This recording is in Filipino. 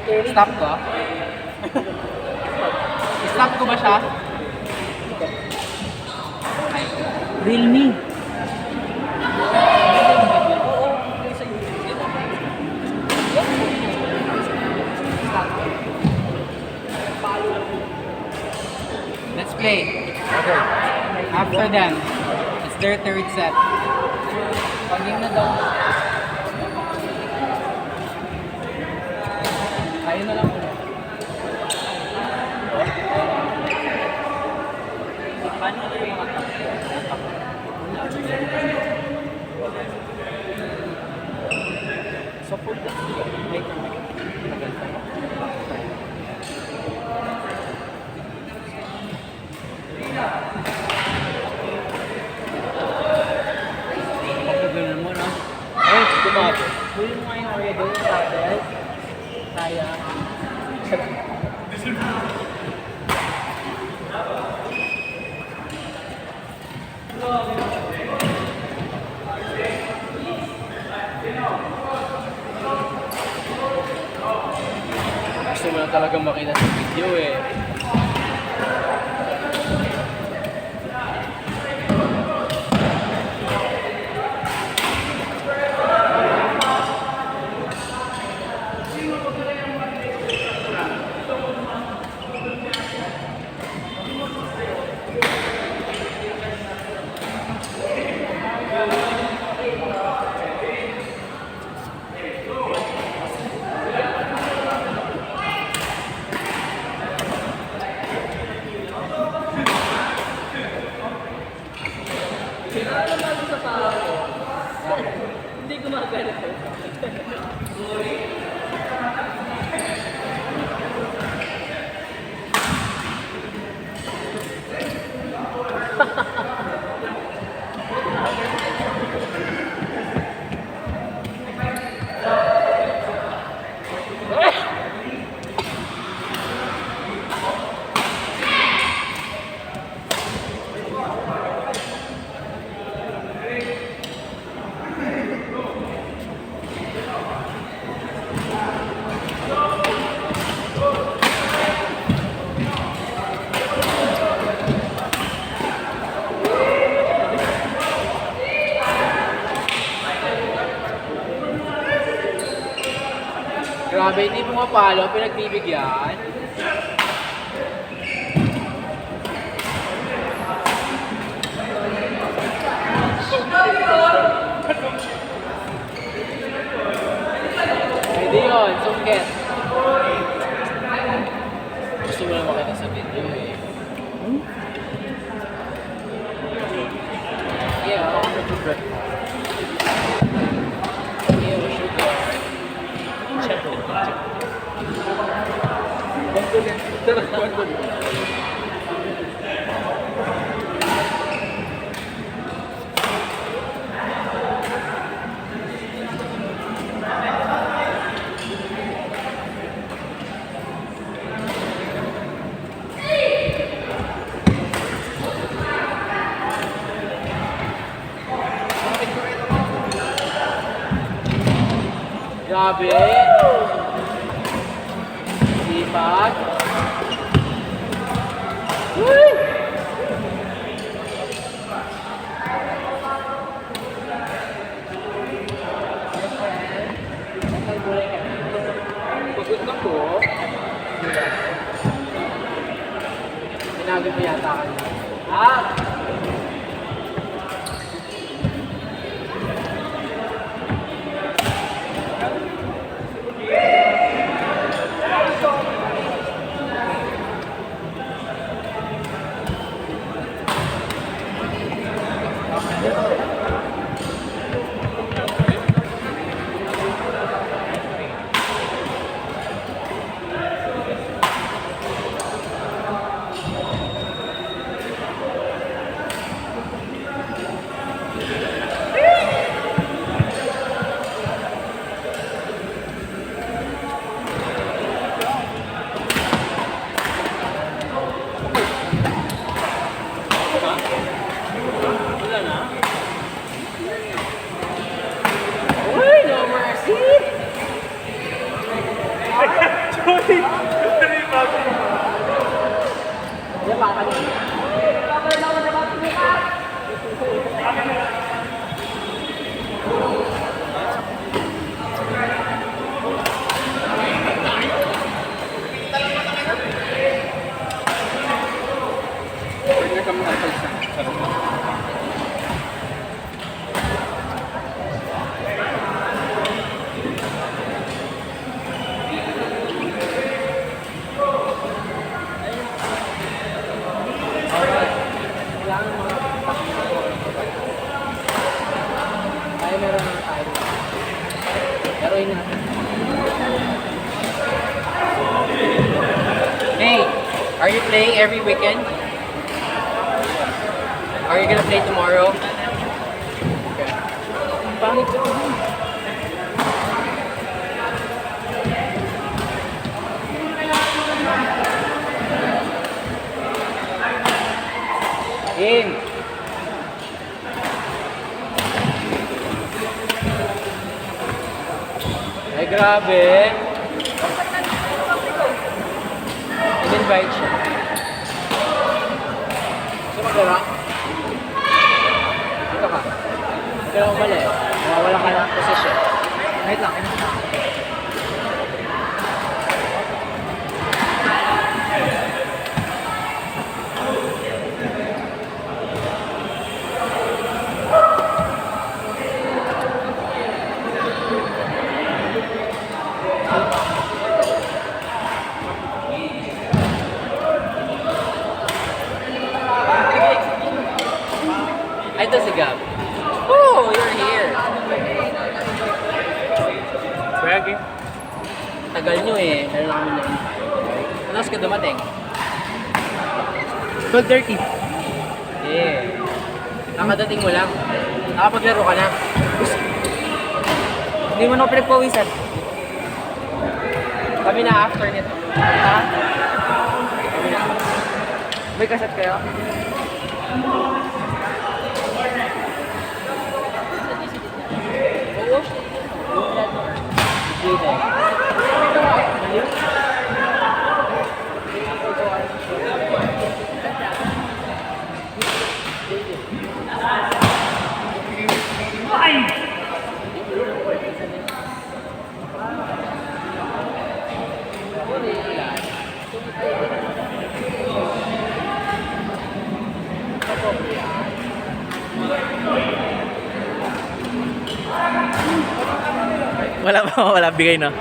Stop ko? Stop ko ba siya? Realme. Let's play. Okay. After them, it's their third set. Pag-game na daw. Tayo na lang. Paano na yung mga So, full gas. Later, mag-tagal tayo. Pagkagalan mo, no? Ay, tumabi. Huli mo nga yung area doon sa belt. Kaya. Gusto mo na talagang makita sa video eh. Hindi gumagana. Grabe, hindi pumapalo, pinagbibigyan. Pwede yun, sungkit. Gusto mo lang makita sa video eh. Yeah, ako sa toothbrush. Yeah, sugar. Grabe. Sipag. Woo! Pagod na po. Ginagin mo yata ka. Ah! Pwede kami napalsa. Ay, meron na tayo. Laruin natin. Hey, are you playing every weekend? Are you gonna play tomorrow? Pangit ko. In. Ay, grabe. In-invite siya. Gusto maglaro? Dito ka. Huwag ka lang umali. Mawawala ka ng position. Wait lang. Ay, ito si Gab. Oh, you're here. Swaggy. Tagal nyo eh. Meron kami na Ano oras ka dumating? 12:30. Yeah. Nakadating mo lang. Nakapaglaro ka na. Hindi mo na ako pinagpawisan. Kami na after nito. Ha? Kami na. May kaset kayo? Oo. Dito. Wala pa, wala bigay na.